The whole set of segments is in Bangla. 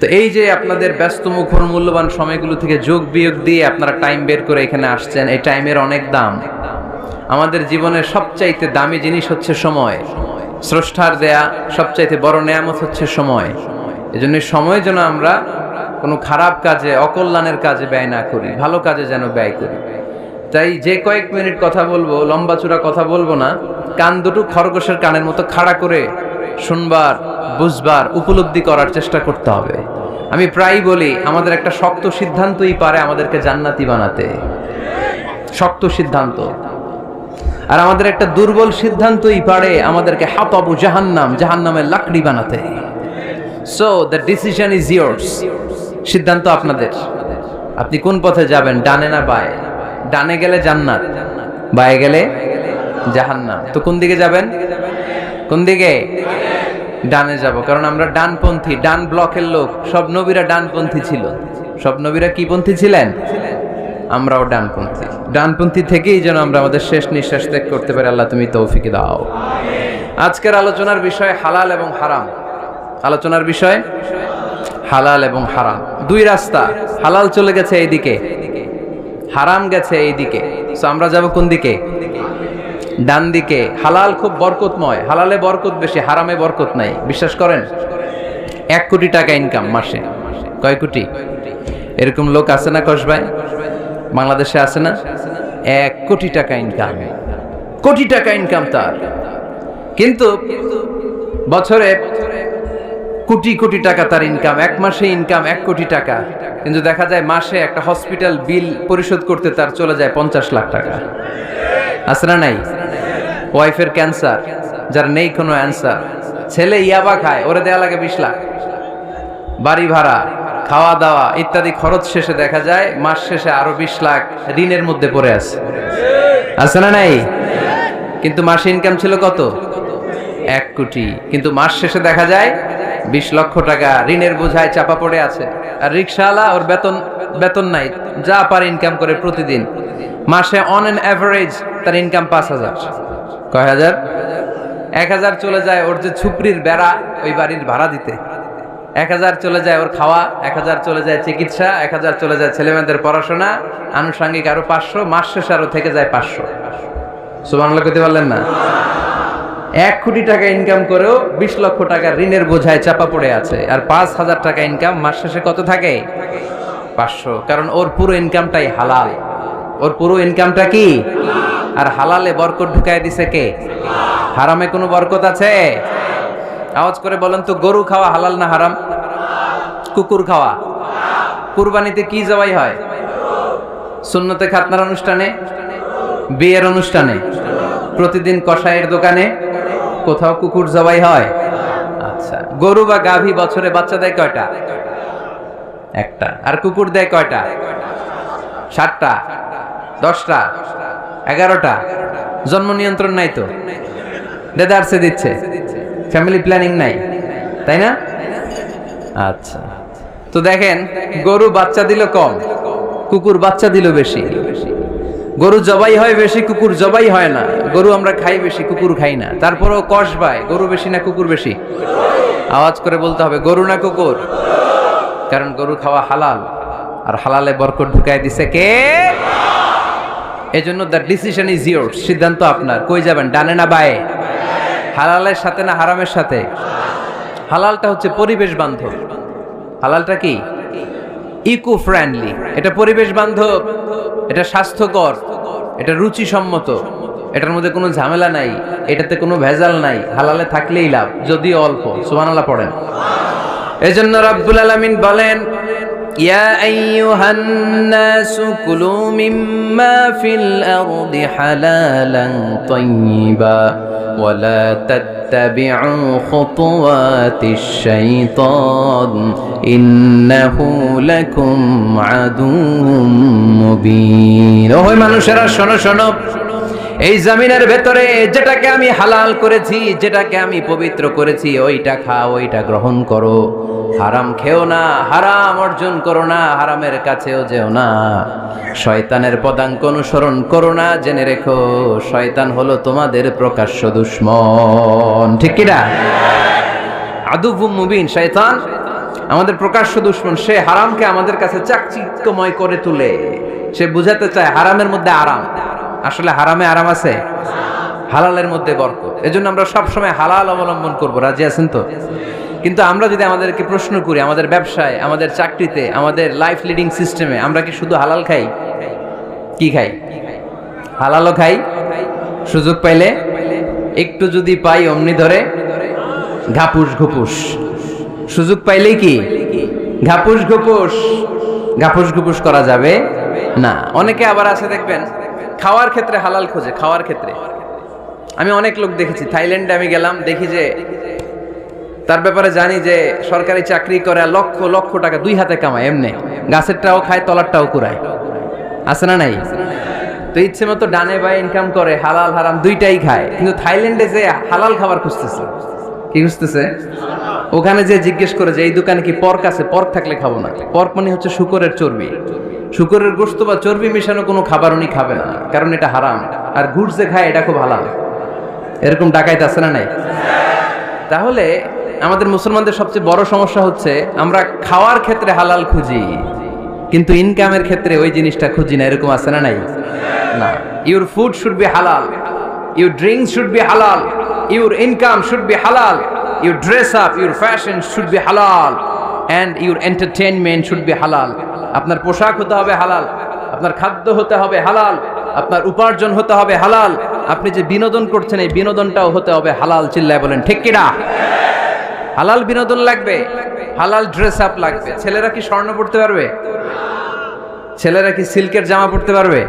তো এই যে আপনাদের ব্যস্ত মুখর মূল্যবান সময়গুলো থেকে যোগ বিয়োগ দিয়ে আপনারা টাইম বের করে এখানে আসছেন, এই টাইমের অনেক দাম। আমাদের জীবনের সবচাইতে দামি জিনিস হচ্ছে সময়। স্রষ্টার দেয়া সবচাইতে বড় নেয়ামত হচ্ছে সময়। এজন্য সময় যেন আমরা কোনো খারাপ কাজে, অকল্যাণের কাজে ব্যয় না করি, ভালো কাজে যেন ব্যয় করি। তাই যে কয়েক মিনিট কথা বলবো, লম্বা চূড়া কথা বলবো না, কান দুটো খরগোশের কানের মতো খাড়া করে শুনবার, বুঝবার, উপলব্ধি করার চেষ্টা করতে হবে। আমি প্রায়ই বলি, আমাদের একটা শক্ত সিদ্ধান্তই পারে আমাদেরকে জান্নাতি বানাতে। শক্ত সিদ্ধান্ত। আর আমাদের একটা দুর্বল সিদ্ধান্তই পারে আমাদেরকে হাতাবু জাহান্নাম, জাহান্নামের লাকড়ি বানাতে। So the decision is years. সিদ্ধান্ত আপনাদের। আপনি কোন পথে যাবেন, ডানে না বায়ে? ডানে গেলে জান্নাত, বায়ে গেলে জাহান্নাম। তো কোন দিকে যাবেন? কোন দিকে? ডানে যাব, কারণ আমরা ডানপন্থী, ডান ব্লকের লোক। সব নবীরা ডানপন্থী ছিল। সব নবীরা কি পন্থী ছিলেন? আমরাও ডানপন্থী। ডানপন্থী থেকেই যেন আমরা আমাদের শেষ নিঃশ্বাস ত্যাগ করতে পারি। আল্লাহ তুমি তৌফিক দাও। আজকের আলোচনার বিষয় হালাল এবং হারাম। আলোচনার বিষয় হালাল এবং হারাম। দুই রাস্তা, হালাল চলে গেছে এইদিকে, হারাম গেছে এইদিকে। সো আমরা যাব কোন দিকে? ডান দিকে। হালাল খুব বরকতময়, হালালে বরকত বেশি, হারামে বরকত নাই। বিশ্বাস করেন? 1 কোটি টাকা ইনকাম মাসে। কয় কোটি? এরকম লোক আছে না কসবায়? বাংলাদেশে আছে না? 1 কোটি টাকা ইনকাম, কোটি টাকা ইনকাম তার। কিন্তু বছরে কোটি কোটি টাকা তার ইনকাম, 1 মাসে ইনকাম 1 কোটি টাকা। কিন্তু দেখা যায় মাসে একটা হসপিটাল বিল পরিশোধ করতে তার চলে যায় 50 লাখ টাকা। আছে না নাই? ওয়াইফের ক্যান্সার, যার নেই কোনো অ্যান্সার। ছেলে ইয়াবা খায়, ওরে দেয়া লাগে 20 লাখ। বাড়ি ভাড়া, খাওয়া দাওয়া ইত্যাদি খরচ শেষে দেখা যায় মাস শেষে আরো 20 লাখ ঋণের মধ্যে পড়ে আছে। আছে না নাই? কিন্তু মাসে ইনকাম ছিল কত? 1 কোটি। কিন্তু মাস শেষে দেখা যায় 20 লক্ষ টাকা ঋণের বোঝায় চাপা পড়ে আছে। আর রিকশাওয়ালা, ওর বেতন নাই, যা পারে ইনকাম করে প্রতিদিন। মাসে অন অ্যান অ্যাভারেজ তার ইনকাম 5,000। কয় হাজার? 1,000 চলে যায় ওর যে ছুপড়ির বেড়া, ওই বাড়ির ভাড়া দিতে। 1,000 চলে যায় ওর খাওয়া, 1,000 চলে যায় চিকিৎসা, 1,000 চলে যায় ছেলেমেয়েদের পড়াশোনা, আনুষঙ্গিক আরো 500, মাস শেষে আরো থেকে যায় 500। সুবহানাল্লাহ কইতে পারলেন না? 1 কোটি টাকা ইনকাম করেও 20 লক্ষ টাকা ঋণের বোঝায় চাপা পড়ে আছে। আর 5,000 টাকা ইনকাম, মাস শেষে কত থাকে? 500। কারণ ওর পুরো ইনকামটাই হালাল। ওর পুরো ইনকামটা কি? আর হালালে বরকত ঢুকায় দিছে কে? হারামে কোনো বরকত আছে? আওয়াজ করে বলেন তো, গরু খাওয়া হালাল না হারাম? কুকুর খাওয়া? কুরবানিতে কি জবাই হয়? সুন্নতে খাতনার অনুষ্ঠানে, বিয়ের অনুষ্ঠানে, প্রতিদিন কসাইয়ের দোকানে, কোথাও কুকুর জবাই হয়? আচ্ছা, গরু বা গাভী বছরে বাচ্চা দেয় কয়টা? একটা। আর কুকুর দেয় কয়টা? 7টা, 10টা, 11টা। জন্ম নিয়ন্ত্রণ নাই তো, দেদারসে দিচ্ছে, ফ্যামিলি প্ল্যানিং নাই, তাই না? আচ্ছা, তো দেখেন, গরু বাচ্চা দিল কম, কুকুর বাচ্চা দিল বেশি। গরু জবাই হয় বেশি, কুকুর জবাই হয় না। গরু আমরা খাই বেশি, কুকুর খাই না। তারপরেও কসবায় গরু বেশি না কুকুর বেশি? আওয়াজ করে বলতে হবে, গরু না কুকুর? কারণ গরু খাওয়া হালাল, আর হালালে বরকত ঢুকায় দিছে কে? এজন্য দ্য ডিসিশন ইজ ইয়ার্স। সিদ্ধান্ত আপনার। কই যাবেন, ডানে না বায়ে? হালালের সাথে না হারামের সাথে? হালালটা হচ্ছে পরিবেশ বান্ধব। হালালটা কি? Eco friendly. এটা পরিবেশ বান্ধব, এটা স্বাস্থ্যকর, এটা রুচিসম্মত, এটার মধ্যে কোনো ঝামেলা নাই, এটাতে কোনো ভেজাল নাই। হালালে থাকলেই লাভ, যদিও অল্প। সুবহানাল্লাহ পড়েন। এজন্য রাব্বুল আলামিন বলেন, ইয়া আইয়ুহান নাসু কুলু মিম্মা ফিল আরদি হালালান তাইয়্যিবা ওয়া লা তাত্তাবিউ খুতুওয়াতিশ শাইতান ইন্নাহু লাকুম আদুউম মুবিন। ওহে মানুষেরা, শোনো শোনো, এই জমিনের ভেতরে যেটাকে আমি হালাল করেছি, যেটাকে আমি পবিত্র করেছি, ওইটা খাও, ওইটা গ্রহণ করো। হারাম খেও না, হারাম অর্জন করো না, হারামের কাছেও যেও না। শয়তানের পদাঙ্ক অনুসরণ করো না। জেনে রেখো, শয়তান হলো তোমাদের প্রকাশ্য দুশমন। ঠিক কি না? আদুউম মুবিন। শয়তান আমাদের প্রকাশ্য দুশমন। সে হারামকে আমাদের কাছে চাকচিক্যময় করে তুলে। সে বুঝাতে চায় হারামের মধ্যে আরাম। আসলে হারামে আরাম আছে, হালালের মধ্যে বরকত। এজন্য আমরা সবসময় হালাল অবলম্বন করব। রাজি আছেন তো? কিন্তু আমরা যদি আমাদেরকে প্রশ্ন করি, আমাদের ব্যবসায়, আমাদের চাকরিতে, আমাদের লাইফ লিডিং সিস্টেমে আমরা কি শুধু হালাল খাই? কি খাই? হালালও খাই, সুযোগ পাইলে একটু যদি পাই অমনি ধরে ঘাপুস ঘুপুস। সুযোগ পাইলেই কি ঘাপুস ঘুপুস, ঘাপুস ঘুপুস করা যাবে না। অনেকে আবার আছে দেখবেন খাওয়ার ক্ষেত্রে হালাল খোঁজে। খাওয়ার ক্ষেত্রে আমি অনেক লোক দেখেছি। থাইল্যান্ডে আমি গেলাম, দেখি যে তার ব্যাপারে জানি যে সরকারি চাকরি করে, লক্ষ লক্ষ টাকা দুই হাতে কামায়, এমনি গাছেরটাও খায়, তলারটাও কুড়ায়। আছে না নাই? তো ইচ্ছে মতো ডানে বায়ে ইনকাম করে, হালাল হারাম দুইটাই খায়। কিন্তু থাইল্যান্ডে যে হালাল খাবার খুঁজতেছে। কি খুঁজতেছে? ওখানে যে জিজ্ঞেস করে যে এই দোকানে কি পর্ক আছে? পর্ক থাকলে খাবো না। পর্ক মানে হচ্ছে শুকরের চর্বি। শুকরের গোশত বা চর্বি মেশানো কোনো খাবার উনি খাবে না, কারণ এটা হারাম। আর ঘুষ যে খায় এটা খুব হালাল। এরকম ডাকাইতে আছে না নাই? তাহলে আমাদের মুসলমানদের সবচেয়ে বড় সমস্যা হচ্ছে আমরা খাওয়ার ক্ষেত্রে হালাল খুঁজি, কিন্তু ইনকামের ক্ষেত্রে ওই জিনিসটা খুঁজি না। এরকম আছে না নাই? না। Your food should be halal, your drinks should be halal, your income should be halal, your dress up, your fashion should be halal, and your entertainment should be halal. আপনার পোশাক হতে হবে হালাল, আপনার খাদ্য হতে হবে হালাল, আপনার উপার্জন হতে হবে হালাল, আপনি যে বিনোদন করছেন এই বিনোদনটাও হতে হবে হালাল। চিল্লায় বলেন ঠিক কিনা? হালাল বিনোদন লাগবে, হালাল ড্রেস আপ লাগবে। ছেলেরা কি স্বর্ণ পড়তে পারবে? ছেলেরা কি সিল্কের জামা পড়তে পারবে?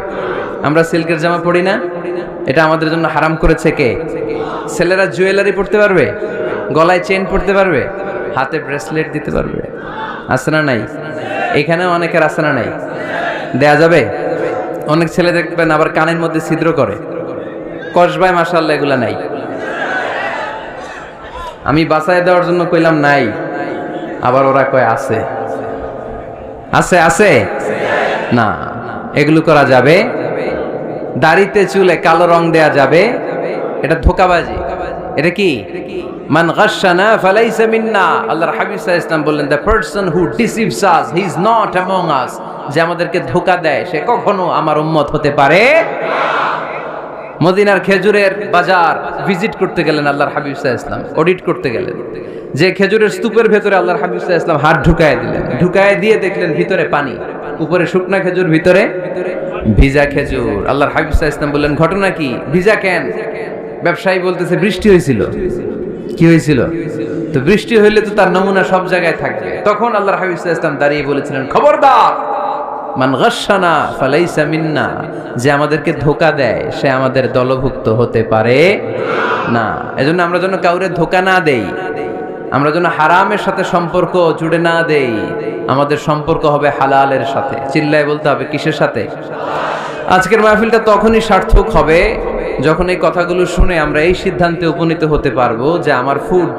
আমরা সিল্কের জামা পড়ি না, এটা আমাদের জন্য হারাম করেছে কে? ছেলেরা জুয়েলারি পড়তে পারবে? গলায় চেন পড়তে পারবে? হাতে ব্রেসলেট দিতে পারবে? আছে না নাই? এখানেও অনেকের আছে না নাই? দেয়া যাবে? অনেক ছেলে দেখবেন আবার কানের মধ্যে ছিদ্র করে, কসবায়, মাশাআল্লাহ এগুলা নাই। আমি বাঁচায় দেওয়ার জন্য কইলাম নাই, আবার ওরা কয় আছে। আছে আছে না, এগুলো করা যাবে? দাড়িতে চুলে কালো রং দেয়া যাবে? এটা ধোঁকাবাজি। এটা কি? মান গাশশানা ফালাইসা মিন্না। আল্লাহর হাবিব সাল্লাল্লাহু আলাইহি ওয়াসাল্লাম বললেন, the person who deceives us he is not among আস। যে আমাদেরকে ধোঁকা দেয় সে কখনো আমার উম্মত হতে পারে না। মদিনার খেজুরের বাজার ভিজিট করতে গেলেন আল্লাহর হাবিব সাল্লাল্লাহু আলাইহি ওয়াসাল্লাম, অডিট করতে গেলেন। যে খেজুরের স্তূপের ভেতরে আল্লাহর হাবিব সাল্লাল্লাহু আলাইহি ওয়াসাল্লাম হাত ঢুকায় দিলেন। ঢুকায় দিয়ে দেখলেন ভিতরে পানি, উপরে শুকনা খেজুর, ভিতরে ভিজা খেজুর। আল্লাহর হাবিব সাল্লাল্লাহু আলাইহি ওয়াসাল্লাম বললেন, ঘটনা কি? ভিজা কেন? ব্যবসায়ী বলতেছে বৃষ্টি হয়েছিল। কি হয়েছিল? তো বৃষ্টি হইলে তো তার নমুনা সব জায়গায় থাকবে। তখন আল্লাহর হাবিব সাল্লাল্লাহু আলাইহি ওয়াসাল্লাম দাঁড়িয়ে বলেছিলেন, খবরদার, মান গাশশানা ফালাইসা মিন্না। যে আমাদেরকে ধোঁকা দেয় সে আমাদের দলভুক্ত হতে পারে না। এজন্য আমরা যেন কাউরে ধোঁকা না দেই, আমরা যেন হারামের সাথে সম্পর্ক জুড়ে না দেই। আমাদের সম্পর্ক হবে হালালের সাথে। চিল্লায় বলতে হবে কিসের সাথে? আজকের মাহফিলটা তখনই সার্থক হবে যখন এই কথাগুলো শুনে আমরা এই সিদ্ধান্তে উপনীত হতে পারবো যে আমার ফুড,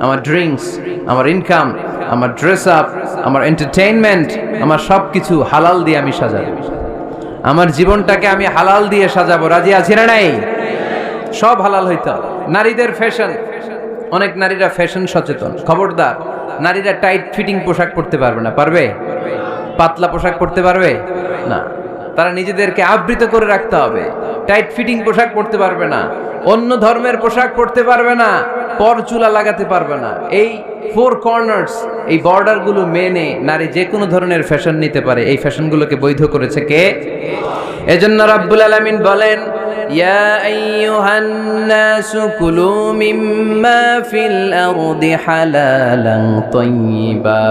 আমার ড্রিঙ্কস, আমার ইনকাম, আমার ড্রেস আপ, আমার এন্টারটেইনমেন্ট, আমার সবকিছু হালাল দিয়ে আমি সাজাবো। আমার জীবনটাকে আমি হালাল দিয়ে সাজাবো। রাজি আছি না নাই? সব হালাল হইতে হবে। নারীদের ফ্যাশন, অনেক নারীরা ফ্যাশন সচেতন। খবরদার, নারীরা টাইট ফিটিং পোশাক পরতে পারবে না। পারবে? পাতলা পোশাক পরতে পারবে না। তারা নিজেদেরকে আবৃত করে রাখতে হবে। টাইট ফিটিং পোশাক পরতে পারবে না, অন্য ধর্মের পোশাক পরতে পারবে না, পর চুলা লাগাতে পারবে না। এই ফোর কর্নার্স, এই বর্ডার গুলো মেনে নারী যে কোনো ধরনের ফ্যাশন নিতে পারে। এই ফ্যাশনগুলোকে বৈধ করেছে কে? এজন্য রাব্বুল আলামিন বলেন, ইয়া আইয়ুহান নাসু কুলু মিম্মা ফিল আরদি হালালান তাইয়্যিবা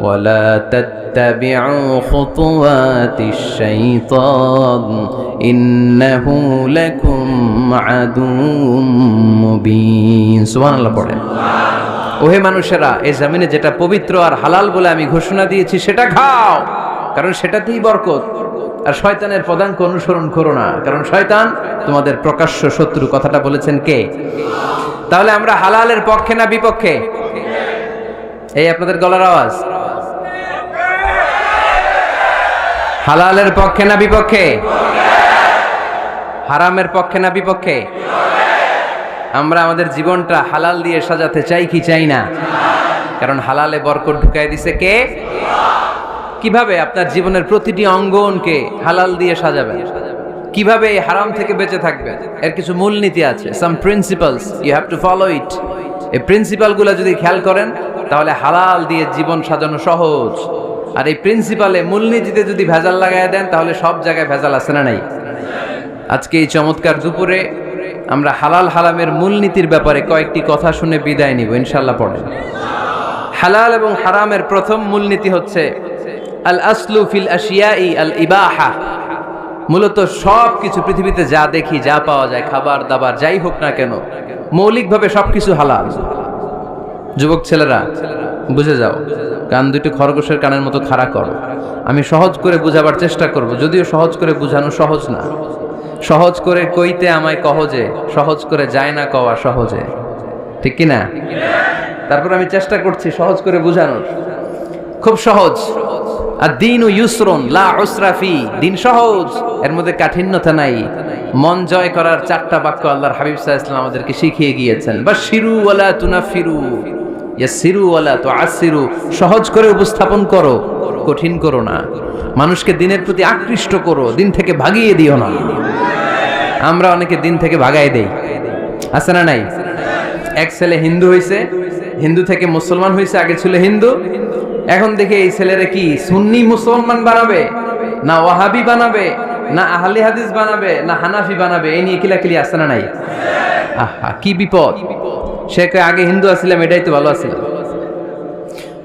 ওয়া লা তাত্তাবিউ খুতুওয়াতিশ শাইতান ইন্নাহু লাকুম আদুউম মুবিন। সুবহানাল্লাহ পড়েন। ওহে মানুষেরা, এই জমিনে যেটা পবিত্র আর হালাল বলে আমি ঘোষণা দিয়েছি সেটা খাও, কারণ সেটাতেই বরকত। আর শয়তানের পদাঙ্ক অনুসরণ করো না, কারণ শয়তান তোমাদের প্রকাশ্য শত্রু। কথাটা বলেছেন কে? তাহলে আমরা হালালের পক্ষে না বিপক্ষে? এই আপনাদের গলার আওয়াজ। হালালের পক্ষে না বিপক্ষে? হারামের পক্ষে না বিপক্ষে? আমরা আমাদের জীবনটা হালাল দিয়ে সাজাতে চাই কি চাই না? কারণ হালালে বরকত ঢুকাই দিছে কে? কিভাবে আপনার জীবনের প্রতিটি অঙ্গনকে হালাল দিয়ে সাজাবেন, কিভাবে এই হারাম থেকে বেঁচে থাকবেন, এর কিছু মূলনীতি আছে, some principles, you have to follow it. এই প্রিন্সিপালগুলো যদি খেয়াল করেন তাহলে হালাল দিয়ে জীবন সাজানো সহজ। আর এই প্রিন্সিপালে মূলনীতিতে যদি ভেজাল লাগায় দেন তাহলে সব জায়গায় ভেজাল আছে না নাই? আজকে এই চমৎকার দুপুরে আমরা হালাল হারামের মূলনীতির ব্যাপারে কয়েকটি কথা শুনে বিদায় নিব ইনশাআল্লাহ। পড়েন। হালাল এবং হারামের প্রথম মূলনীতি হচ্ছে আল আসলু ফিল আশিয়াই আল ইবাহা। মূলত সব কিছু পৃথিবীতে যা দেখি, যা পাওয়া যায়, খাবার দাবার যাই হোক না কেন, মৌলিকভাবে সবকিছু হালাল। যুবক ছেলেরা বুঝে যাও, কান দুটো খরগোশের কানের মতো খাড়া করো। আমি সহজ করে বুঝাবার চেষ্টা করব, যদিও সহজ করে বুঝানো সহজ না। সহজ করে কইতে আমায় কহজে, সহজ করে যায় না কওয়া সহজে, ঠিক কি না? তারপর আমি চেষ্টা করছি সহজ করে বুঝানোর। খুব সহজ। আর দিন ও ইউসরুন লা উসরা ফি, দিন সহজ, এর মধ্যে কাঠিন্যতা নাই। মন জয় করার 4টা বাক্য আল্লাহর হাবিব সাল্লাল্লাহু আলাইহি ওয়াসাল্লাম আমাদেরকে শিখিয়ে গিয়েছেন। বাশিরু ওয়ালা তুনাফিরু, ইয়াসিরু ওয়ালা তুআসিরু। সহজ করে উপস্থাপন করো, কঠিন করো না। মানুষকে দিনের প্রতি আকৃষ্ট করো, দিন থেকে ভাগিয়ে দিও না। আমরা অনেকে দিন থেকে ভাগাই দেই, আছে না নাই? এক ছেলে হিন্দু হইছে, হিন্দু থেকে মুসলমান হইছে, আগে ছিল হিন্দু, এখন দেখে এই ছেলেরা কি সুন্নি মুসলমান বানাবে, না ওয়াহাবি বানাবে, না আহলে হাদিস বানাবে, না হানাফি বানাবে, এই নিয়ে কিলাকিলি, আছে না নাই? আহা কি বিপদ! সে আগে হিন্দু আছিলাম, এটাই তো ভালো আছিলাম।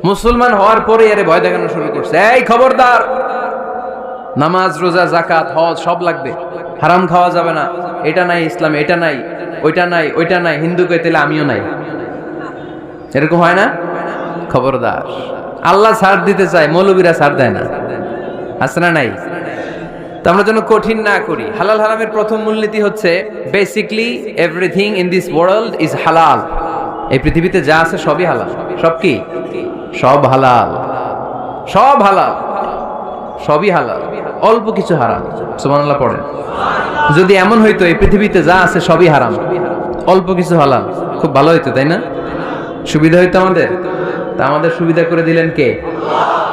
মুসলমান হওয়ার পরে এর ভয় দেখানো শুরু করছে, এই খবরদার, নামাজ রোজা যাকাত হজ সব লাগবে, হারাম খাওয়া যাবে না, এটা নাই ইসলাম, এটা নাই, ওইটা নাই, ওইটা নাই, হিন্দু কইতে আমিও নাই। এরকম হয় না? খবরদার, আল্লাহ ছাড় দিতে চায়, মৌলবীরা ছাড় দেয় না, আছে না নাই? তো আমরা যেন কঠিন না করি। হালাল হারামের প্রথম মূলনীতি হচ্ছে basically everything in this world is হালাল। এই পৃথিবীতে যা আছে সবই হালাল। সব কি? সব হালাল, সব হালাল, সবই হালাল, অল্প কিছু হারাম। সুবহানাল্লাহ পড়েন। যদি এমন হইতো এই পৃথিবীতে যা আছে সবই হারাম, অল্প কিছু হালাল, খুব ভালো হইতো, তাই না? সুবিধা হইতো আমাদের। তা আমাদের সুবিধা করে দিলেন কে?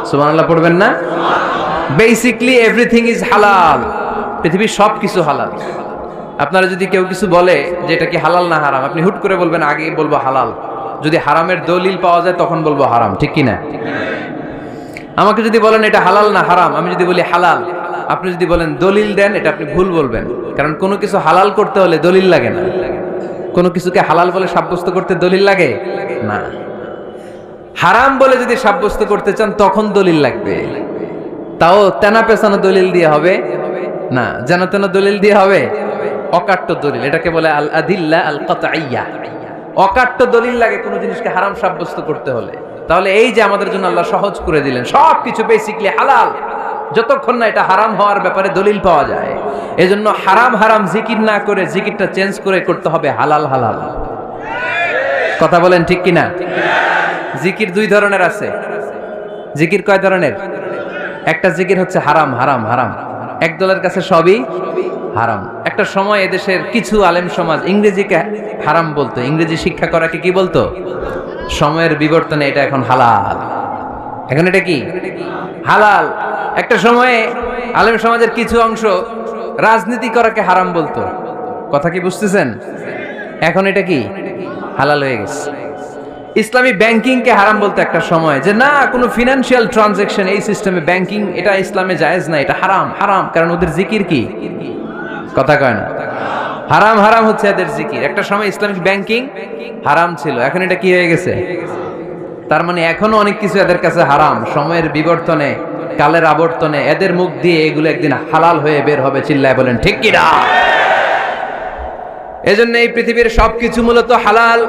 সুবহানাল্লাহ পড়বেন না? বেসিকলি এভরিথিং ইজ হালাল। পৃথিবীর সব কিছু হালাল। আপনারা যদি কেউ কিছু বলে যে এটা কি হালাল না হারাম, আপনি হুট করে বলবেন আগে বলবো হালাল। যদি হারামের দলিল পাওয়া যায় তখন বলবো হারাম, ঠিক কি না? আমাকে যদি বলেন এটা হালাল না হারাম, আমি যদি বলি হালাল, আপনি যদি বলেন দলিল দেন, এটা আপনি ভুল বলবেন। কারণ কোনো কিছু হালাল করতে হলে দলিল লাগে না। কোনো কিছুকে হালাল বলে সাব্যস্ত করতে দলিল লাগে না। হারাম বলে যদি সাব্যস্ত করতে চান তখন দলিল লাগবে, তাও তেনা পেছানো দলিল দিয়ে হবে না, যেন তেন দলিল দিয়ে হবে, অকাট্য দলিল। এটাকে বলে আল আদিল্লা আল কাতঈয়া। অকাট্য দলিল লাগে কোনো জিনিসকে হারাম সাব্যস্ত করতে হলে। তাহলে এই যে আমাদের জন্য আল্লাহ সহজ করে দিলেন, সব কিছু বেসিকলি হালাল, যতক্ষণ না এটা হারাম হওয়ার ব্যাপারে দলিল পাওয়া যায়। এজন্য হারাম হারাম জিকির না করে জিকিরটা চেঞ্জ করে করতে হবে হালাল হালাল। কথা বলেন ঠিক কিনা? জিকির 2 ধরনের আছে। জিকির কয় ধরনের? একটা জিকির হচ্ছে হারাম হারাম হারাম, এক দলের কাছে সবই হারাম। একটা সময় এদেশের কিছু আলেম সমাজ ইংরেজিকে হারাম বলতো, ইংরেজি শিক্ষা করাকে কি বলতো? সময়ের বিবর্তনে এটা এখন হালাল। এখন এটা কি হালাল। একটা সময়ে আলেম সমাজের কিছু অংশ রাজনীতি করাকে হারাম বলতো। কথা কি বুঝতেছেন? এখন এটা কি হালাল হয়ে গেছে। ইসলামী ব্যাংকিং কে হারাম বলতে একটা সময়, যে না কোনো ফিনান্সিয়াল ট্রানজাকশন এই সিস্টেমে ব্যাংকিং এটা ইসলামে জায়েজ না, এটা হারাম হারাম, কারণ ওদের জিকির কি? কথা কয় না? হারাম হারাম হচ্ছে এদের জিকির। একটা সময় ইসলামিক ব্যাংকিং হারাম ছিল, এখন এটা কি হয়ে গেছে? তার মানে এখনো অনেক কিছু এদের কাছে হারাম। সময়ের বিবর্তনে, কালের আবর্তনে এদের মুখ দিয়ে এগুলো একদিন হালাল হয়ে বের হবে। চিল্লায় বলেন ঠিক কি না? এজন্য এই পৃথিবীর সবকিছু মূলত হালাল,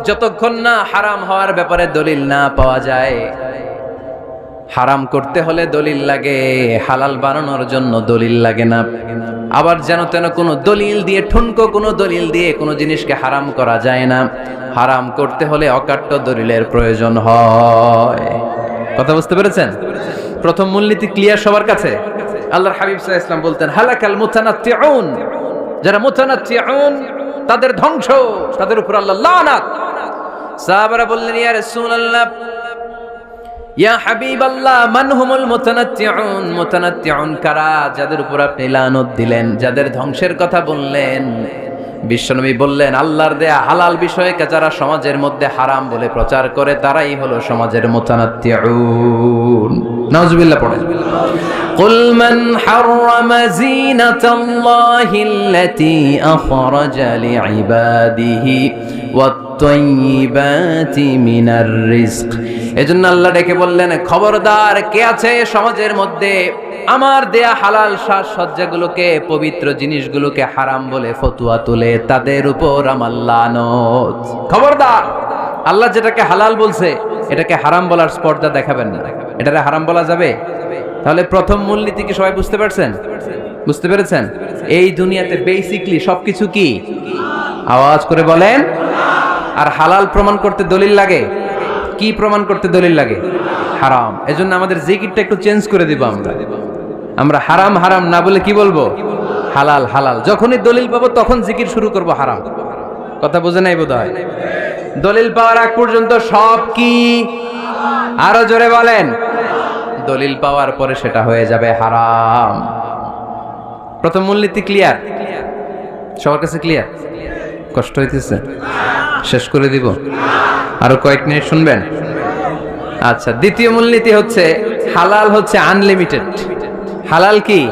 যতক্ষণ না হারাম হওয়ার ব্যাপারে দলিল না পাওয়া যায়। হারাম করতে হলে দলিল লাগে, হালাল বানানোর জন্য দলিল লাগে না। আবার যেন তেন কোনো দলিল দিয়ে, ঠুনকো কোনো দলিল দিয়ে কোনো জিনিসকে হারাম করা যায় না। হারাম করতে হলে অকাট্য দলিলের প্রয়োজন হয়। কথা বুঝতে পেরেছেন? প্রথম মূলনীতি ক্লিয়ার সবার কাছে? আল্লাহর হাবিব সাল্লাল্লাহু আলাইহি ওয়াসাল্লাম বলতেন হালাকাল মুতানাত্তিউন, যারা মুতানাত্তিউন তাদের ধ্বংস, তাদের উপর আল্লাহ লানাত। সাহাবারা বললেন, ইয়া রাসূলুল্লাহ, ইয়া হাবিবাল্লাহ, মান হুমুল মুতানাত্তিউন? মুতানাত্তিউন কারা? যাদের উপর আপনি লানত দিলেন, যাদের ধ্বংসের কথা বললেন। বিশ্বনবী বললেন, আল্লাহর দেয়া হালাল বিষয়কে যারা সমাজের মধ্যে হারাম বলে প্রচার করে তারাই হলো সমাজের মুতানাত্তিউন। নাউজুবিল্লাহ পড়েন। কুল মান হারামা যিনাতাল্লাহিল্লাতী আখরাজা লিইবাদিহি ওয়াত-তাইয়্যিবাতি মিনার রিজক। এজন্য আল্লাহ ডেকে বললেন, খবরদার, কে আছে সমাজের মধ্যে আমার দেয়া হালাল সাজসজ্জাগুলোকে, পবিত্র জিনিসগুলোকে হারাম বলে ফতোয়া তুলে, তাদের উপর আমার লানত। খবরদার, আল্লাহ যেটাকে হালাল বলছে এটাকে হারাম বলার স্পর্ধা দেখাবেন না। এটারে হারাম বলা যাবে? তাহলে প্রথম মূলনীতি কি সবাই বুঝতে পারছেন? বুঝতে পেরেছেন? এই দুনিয়াতে বেসিকলি সবকিছু কি? আওয়াজ করে বলেন। আর হালাল প্রমাণ করতে দলিল লাগে। কি প্রমাণ করতে দলিল লাগে? হারাম। এজন্য আমাদের জিকিরটা একটু চেঞ্জ করে দিব। আমরা হারাম হারাম না বলে কি বলবো? হালাল হালাল। যখনই দলিল পাবো তখন জিকির শুরু করব হারাম। কথা বুঝে নাই বোধহয়? দলিল পাওয়ার আগ পর্যন্ত সব কি? আরো জোরে বলেন। দলিল পাওয়ার পরে সেটা হয়ে যাবে হারাম। প্রথম মূলনীতি ক্লিয়ার? সবার কাছে ক্লিয়ার? কষ্ট হইতেছে? শেষ করে দিব? আরো কয়েক মিনিট শুনবেন? আচ্ছা, দ্বিতীয় মূলনীতি হচ্ছে হালাল হচ্ছে আনলিমিটেড। হালাল কি?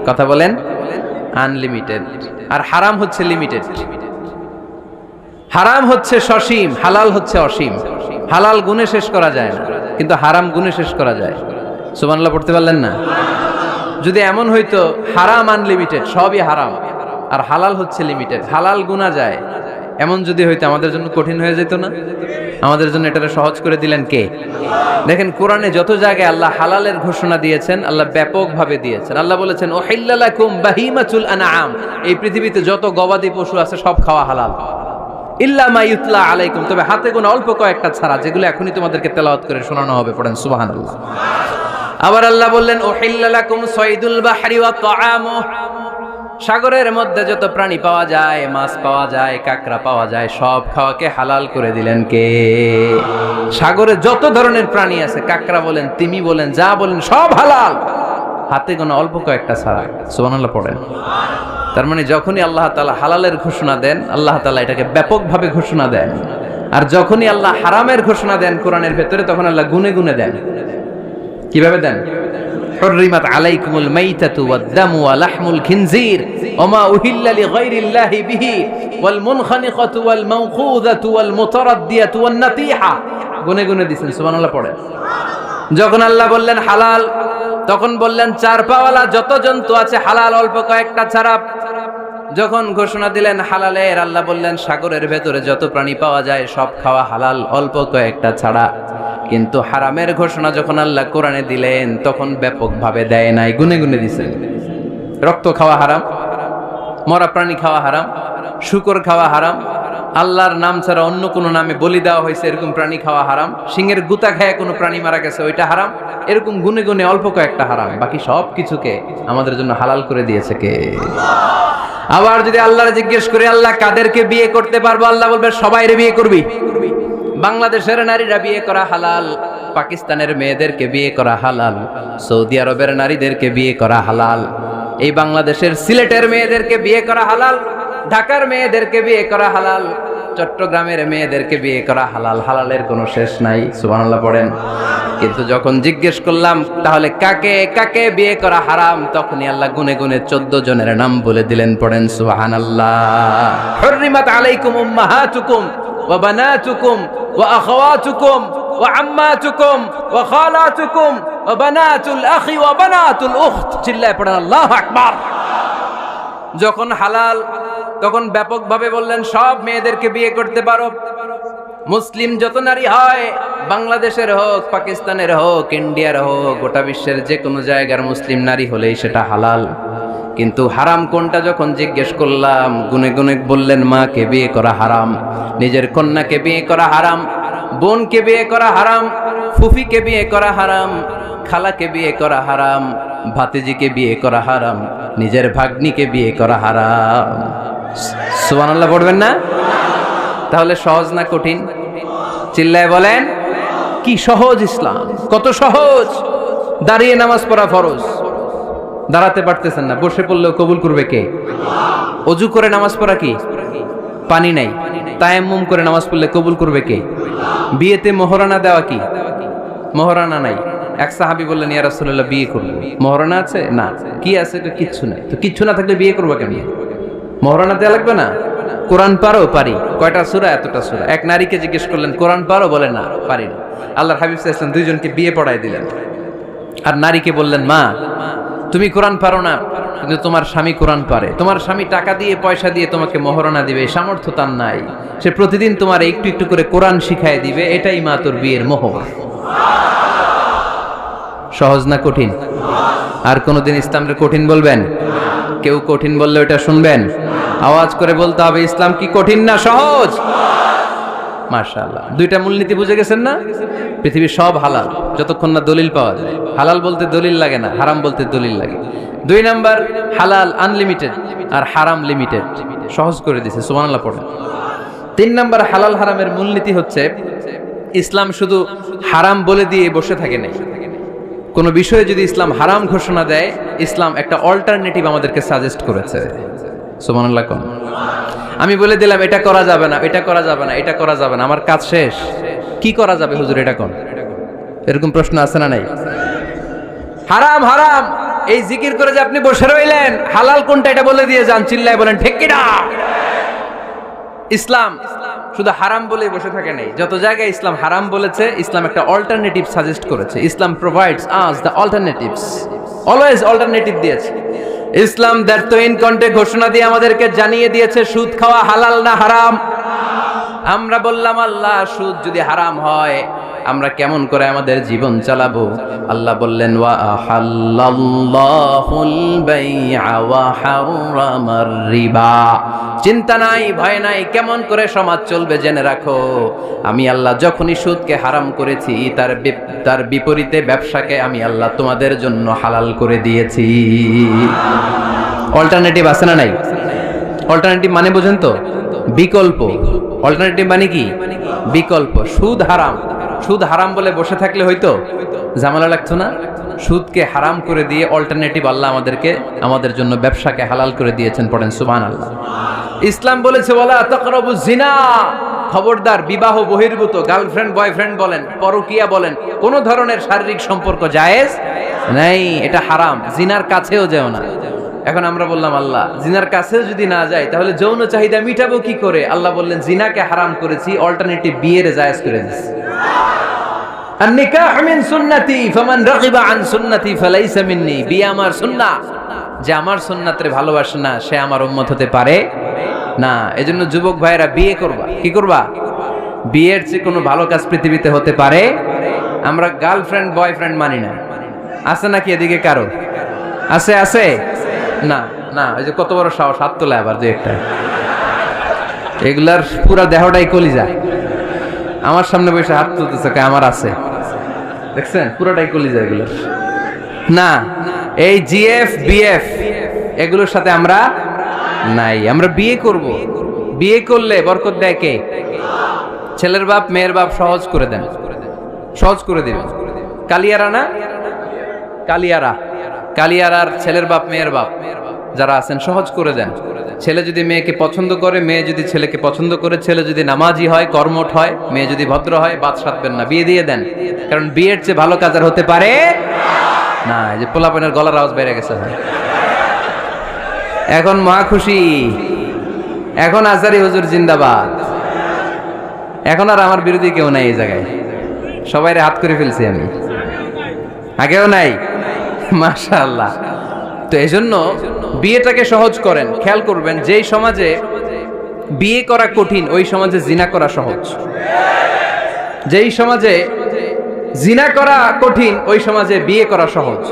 কথা বলেন। আনলিমিটেড। আর হারাম হচ্ছে লিমিটেড। হারাম হচ্ছে সসীম, হালাল হচ্ছে অসীম। হালাল গুণে শেষ করা যায় না, কিন্তু হারাম গুণে শেষ করা যায়। সুবহানাল্লাহ পড়তে পারলেন না? যদি এমন হইতো হারাম আনলিমিটেড, সবই হারাম, আর হালাল হচ্ছে লিমিটেড, হালাল গুণা যায়, এমন যদি হইতো আমাদের জন্য কঠিন হয়ে যেত না? আমাদের জন্য এটা সহজ করে দিলেন কে? দেখেন, কোরআনে যত জায়গায় আল্লাহ হালালের ঘোষণা দিয়েছেন, আল্লাহ ব্যাপকভাবে দিয়েছেন। আল্লাহ বলেছেন, উহিল্লা লাকুম বাহিমাতুল আনআম, এই পৃথিবীতে যত গবাদি পশু আছে সব খাওয়া হালাল, ইল্লা মা ইউতলা আলাইকুম, তবে হাতে গোনা অল্প কয়েকটা ছাড়া, যেগুলো এখনই তোমাদেরকে তেলাওয়াত করে শোনানো হবে। পড়েন সুবহানাল্লাহ। আবার আল্লাহ বললেন, উহিল্লা লাকুম সাইদুল বাহরি ওয়া তাআমুহু, সাগরের মধ্যে যত প্রাণী পাওয়া যায়, মাছ পাওয়া যায়, কাঁকড়া পাওয়া যায়, সব খাওয়াকে হালাল করে দিলেন কে? সাগরে যত ধরনের প্রাণী আছে, কাঁকড়া বলেন, তিমি বলেন, যা বলেন, সব হালাল, হাতে গোনা অল্প কয়েকটা ছাড়া। সুবহানাল্লাহ পড়েন। তার মানে যখনই আল্লাহ তাআলা হালালের ঘোষণা দেন, আল্লাহ তাআলা এটাকে ব্যাপকভাবে ঘোষণা দেন। আর যখনই আল্লাহ হারামের ঘোষণা দেন কোরআনের ভেতরে, তখন আল্লাহ গুনে গুনে দেন। কিভাবে দেন? হুররিমাত আলাইকুমুল মাইতাতু ওয়াদ-দামু ওয়া লাহমুল খিনজির ওয়া মা উহিল্লা লিগাইরিল্লাহি বিহি ওয়াল মুনখানিকাতু ওয়াল মাওখুযাতু ওয়াল মুতারাদ্দিয়াতু ওয়ান নাতিহা। গুনে গুনে দিয়েছেন। সুবহানাল্লাহ পড়েন। যখন আল্লাহ বললেন হালাল, তখন বললেন চার পাওয়ালা যত জন্তু আছে হালাল, অল্প কয়েকটা ছাড়া। যখন ঘোষণা দিলেন হালালের, আল্লাহ বললেন সাগরের ভেতরে যত প্রাণী পাওয়া যায় সব খাওয়া হালাল, অল্প কয়েকটা ছাড়া। কিন্তু হারামের ঘোষণা যখন আল্লাহ কোরআনে দিলেন, তখন ব্যাপকভাবে দেয় নাই, গুনে গুনে দিয়েছেন। রক্ত খাওয়া হারাম, মরা প্রাণী খাওয়া হারাম, শূকর খাওয়া হারাম, আল্লাহর নাম ছাড়া অন্য কোনো নামে বলি দেওয়া হয়েছে এরকম প্রাণী খাওয়া হারাম, সিংহের গুতা খায় কোনো প্রাণী মারা গেছে ওইটা হারাম। এরকম গুনে গুনে অল্প কয়েকটা হারাম, বাকি সব কিছুকে আমাদের জন্য হালাল করে দিয়েছে কে? আবার যদি আল্লাহর জিজ্ঞেস করে আল্লাহ কাদেরকে বিয়ে করতে পারবো, আল্লাহ বলবে সবাইরে বিয়ে করবি। বাংলাদেশের নারীরা বিয়ে করা হালাল, পাকিস্তানের মেয়েদেরকে বিয়ে করা হালাল, সৌদি আরবের নারীদেরকে বিয়ে করা হালাল, এই বাংলাদেশের সিলেটের মেয়েদেরকে বিয়ে করা হালাল, ঢাকার মেয়েদেরকে বিয়ে করা হালাল, চট্টগ্রামের মেয়েদেরকে বিয়ে করা হালাল। হালালের কোনো শেষ নাই। সুবহানাল্লাহ পড়েন। কিন্তু যখন জিজ্ঞেস করলাম তাহলে কাকে কাকে বিয়ে করা হারাম, তখনই আল্লাহ গুনে গুনে 14 জনের নাম বলে দিলেন। পড়েন সুবহানাল্লাহ। হুররিমাত আলাইকুম উম্মাহাতুকুম ওয়া বানাতুকুম ওয়া আখাওয়াতুকুম ওয়া আম্মাতুকুম ওয়া খালাতুকুম ওয়া বানাতুল আখি ওয়া বানাতুল উখত। চিল্লায়ে পড়েন আল্লাহু আকবার। যখন হালাল, তখন ব্যাপকভাবে বললেন সব মেয়েদেরকে বিয়ে করতে পারো। মুসলিম যত নারী হয়, বাংলাদেশের হোক, পাকিস্তানের হোক, ইন্ডিয়ার হোক, গোটা বিশ্বের যে কোনো জায়গার মুসলিম নারী হলেই সেটা হালাল। কিন্তু হারাম কোনটা যখন জিজ্ঞেস করলাম, গুনে গুনে বললেন মাকে বিয়ে করা হারাম, নিজের কন্যাকে বিয়ে করা হারাম, বোনকে বিয়ে করা হারাম, ফুফিকে বিয়ে করা হারাম, খালাকে বিয়ে করা হারাম, ভাতিজিকে বিয়ে করা হারাম, নিজের ভাগ্নিকে বিয়ে করা হারাম। সুবহানাল্লাহ পড়বেন না? তাহলে সহজ না কঠিন? চিল্লায় বলেন, কি সহজ ইসলাম, কত সহজ। দাঁড়িয়ে নামাজ পড়া ফরজ, দাঁড়াতে পারতেছেন না, বসে পড়লেও কবুল করবে কে? অজু করে নামাজ পড়া কি? পানি নাই, তায়াম্মুম করে নামাজ পড়লে কবুল করবে কে? বিয়েতে মোহরানা দেওয়া কি? মোহরানা নাই। এক সাহাবী বললেন, ইয়া রাসূলুল্লাহ বিয়ে করব, মোহরানা আছে? না। কি আছে? তো কিচ্ছু নাই। তো কিচ্ছু না থাকলে বিয়ে করবো কেন? মোহরানা দেওয়া লাগবে না? কোরআন পারো? পারি। কয়টা সূরা? এতটা সূরা। এক নারীকে জিজ্ঞেস করলেন, কোরআন পারো? বলে না, পারি না। আল্লাহর হাবিব সাল্লাল্লাহু আলাইহি ওয়াসাল্লাম দুইজনকে বিয়ে পড়াই দিলেন। আর নারীকে বললেন, মা তুমি কোরআন পারো না, কিন্তু তোমার স্বামী কোরআন পারে। তোমার স্বামী টাকা দিয়ে পয়সা দিয়ে তোমাকে মোহরানা দিবে, সামর্থ্য তার নাই। সে প্রতিদিন তোমার একটু একটু করে কোরআন শিখায় দিবে, এটাই মা তোর বিয়ের মোহর। সহজ না কঠিন? আর কোনোদিন ইসলামকে কঠিন বলবেন? কেউ কঠিন বললে ওটা শুনবেন? আওয়াজ করে বলতে হবে, ইসলাম কি কঠিন না সহজ? মাশাআল্লাহ। দুইটা মূলনীতি বুঝে গেছেন না? পৃথিবীর সব হালাল যতক্ষণ না দলিল পাওয়া যায়। হালাল বলতে দলিল লাগে না, হারাম বলতে দলিল লাগে। 2 নাম্বার, হালাল আনলিমিটেড আর হারাম লিমিটেড, সহজ করে দিয়েছে, সুবহানাল্লাহ পড়েন। 3 নাম্বার, হালাল হারামের মূলনীতি হচ্ছে ইসলাম শুধু হারাম বলে দিয়ে বসে থাকে নাই। কোন বিষয়ে যদি ইসলাম হারাম ঘোষণা দেয়, ইসলাম একটা অল্টারনেটিভ আমাদেরকে সাজেস্ট করেছে। সুবহানাল্লাহ কোন? আমি বলে দিলাম এটা করা যাবে না, এটা করা যাবে না, এটা করা যাবে না, আমার কাজ শেষ, কি করা যাবে হুজুর এটা কোন? এরকম প্রশ্ন আছে না নাই? হারাম হারাম এই জিকির করে যে আপনি বসে রইলেন, হালাল কোনটা এটা বলে দিয়ে যান, চিল্লায় বলেন ঠিক কি না? ইসলাম শুধু হারাম বলে বসে থাকে নাই। যত জায়গায় ইসলাম হারাম বলেছে, ইসলাম একটা অল্টারনেটিভ সাজেস্ট করেছে। Islam provides us the alternatives, always alternative দিয়েছে। ইসলাম দ্ব্যর্থহীন কণ্ঠে ঘোষণা দিয়ে আমাদেরকে জানিয়ে দিয়েছে সুদ খাওয়া হালাল না হারাম। আমরা বললাম, আল্লাহ সুদ যদি হারাম হয় আমরা কেমন করে আমাদের জীবন চালাবো? আল্লাহ বললেন, ওয়া আহাল্লাল্লাহুল বাই'a ওয়া হারামার রিবা। চিন্তা নাই, ভয় নাই, কেমন করে সমাজ চলবে জেনে রাখো। আমি আল্লাহ যখনই সুদকে হারাম করেছি, তার বিপরীতে ব্যবসাকে আমি আল্লাহ তোমাদের জন্য হালাল করে দিয়েছি। অল্টারনেটিভ আছে না নাই? অল্টারনেটিভ মানে বোঝেন তো? বিকল্প। অল্টারনেটিভ মানে কি? বিকল্প। সুদ হারাম, সুদ হারাম বলে বসে থাকলে হয়তো ঝামেলা লাগতো না। সুদকে হারাম করে দিয়ে অল্টারনেটিভ আল্লাহ আমাদেরকে, আমাদের জন্য ব্যবসাকে হালাল করে দিয়েছেন। পড়েন সুবহানাল্লাহ। ইসলাম বলেছে, ওয়ালা তাকরাবুজ জিনা, খবরদার বিবাহ বহির্ভূত, গার্লফ্রেন্ড বয়ফ্রেন্ড বলেন, পরকীয়া বলেন, কোন ধরনের শারীরিক সম্পর্ক জায়েজ নাই, এটা হারাম। জিনার কাছেও যেও না। এখন আমরা বললাম, আল্লাহ জিনার কাছেও যদি না যায় তাহলে যৌন চাহিদা মিটাবো কি করে? আল্লাহ বললেন, জিনাকে হারাম করেছি, অল্টারনেটিভ বিয়ের জায়েজ করে দিয়েছি। আন-নিকাহ মিন সুন্নতি ফামান রাগিবা আন সুন্নতি ফালাইসা মিন্নি। বিয়ে আমার সুন্নাহ, যে আমার সুন্নাতের ভালোবাসে না সে আমার উম্মত হতে পারে না। এজন্য যুবক ভাইরা বিয়ে করবা। কি করবা? বিয়ের চেয়ে কোনো ভালো কাজ পৃথিবীতে হতে পারে? আমরা গার্লফ্রেন্ড বয়ফ্রেন্ড মানি না। আছে নাকি এদিকে কারো? আছে? আছে না? না, ওই যে কত বড় সাহস, হাত তোলে আবার যে একটা। এগুলার পুরা দেহটাই কলিজা। আমার সামনে বসে হাত তুলতেছে, আমার আছে, দেখছেন? পুরোটাই কলিজা এগুলোর। না, এই জিএফ বিএফ এগুলোর সাথে আমরা নাই। আমরা বিয়ে করব। বিয়ে করলে বরকত দেয় কে? ছেলের বাপ মেয়ের বাপ সহজ করে দেন, সহজ করে দিবেন। কালিয়ারা না? কালিয়ারা, কালিয়ারার ছেলের বাপ মেয়ের বাপ যারা আছেন সহজ করে দেন। ছেলে যদি মেয়েকে পছন্দ করে, মেয়ে যদি ছেলেকে পছন্দ করে, ছেলে যদি নামাজি হয়, কর্মঠ হয়, মেয়ে যদি ভদ্র হয়, বাদ সাধবেন না, বিয়ে দিয়ে দেন। কারণ বিয়ের চেয়ে ভালো কাজ আর হতে পারে না। এই যে পোলাপানের গলার আওয়াজ বেড়ে গেছে, এখন মহা খুশি, এখন আজারি হুজুর জিন্দাবাদ। এখন আর আমার বিরোধী কেউ নাই এই জায়গায়, সবাই হাত করে ফেলছি আমি, আগেও নাই। মাশাআল্লাহ। তো এজন্য বিয়েটাকে সহজ করেন। খেয়াল করবেন, যেই সমাজে বিয়ে করা কঠিন ওই সমাজে জিনা করা সহজ। যেই সমাজে জিনা করা কঠিন ওই সমাজে বিয়ে করা সহজ।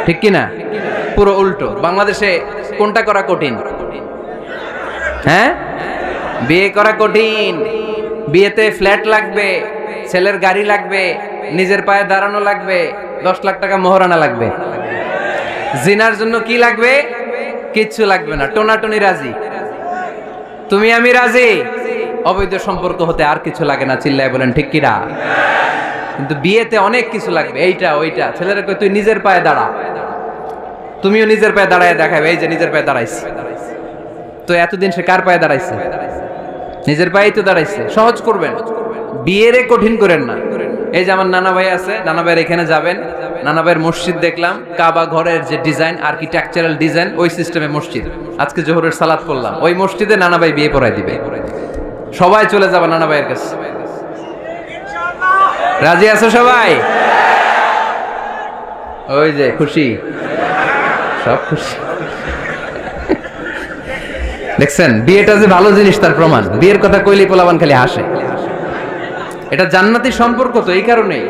ঠিক কি না? পুরো উল্টো। বাংলাদেশে কোনটা করা কঠিন? হ্যাঁ, বিয়ে করা কঠিন। বিয়েতে ফ্ল্যাট লাগবে, ছেলের গাড়ি লাগবে, নিজের পায়ে দাঁড়ানো লাগবে, 10 লাখ টাকা মোহরানা লাগবে। জিনার জন্য কি লাগবে? কিচ্ছু লাগবে না, টোনাটুনি রাজি, তুমি আমি রাজি, অবৈধ সম্পর্ক হতে আর কিছু লাগে না, চিল্লায় বলেন ঠিক কিনা? কিন্তু বিয়েতে অনেক কিছু লাগবে, এইটা ওইটা। ছেলেরা কই তুই নিজের পায়ে দাঁড়া, তুমিও নিজের পায়ে দাঁড়ায় দেখাবে, এই যে নিজের পায়ে দাঁড়াইছে। তো এতদিন সে কার পায়ে দাঁড়াইছে? নিজের পায়েই তো দাঁড়াইছে। সহজ করবেন, বিয়েরে কঠিন করেন না। এই যে আমার নানা ভাই আছে, নানা ভাইয়ের এখানে যাবেন, নানা ভাইয়ের মসজিদ দেখলাম, কাবা ঘরের যে ডিজাইন, আর্কিটেকচারাল ডিজাইন, ওই সিস্টেমে মসজিদ। আজকে জোহরের সালাত পড়লাম, ওই মসজিদে নানা ভাই বিয়ে পড়াই দিবে। সবাই চলে যাবে নানা ভাইয়ের কাছে। রাজি আছো সবাই? ওই যে খুশি, সব খুশি। দেখছেন বিয়েটা যে ভালো জিনিস তার প্রমাণ। বিয়ের কথা কইলেই পোলাপান খালি হাসে। এটা জান্নাতি সম্পর্ক, তো এই কারণেই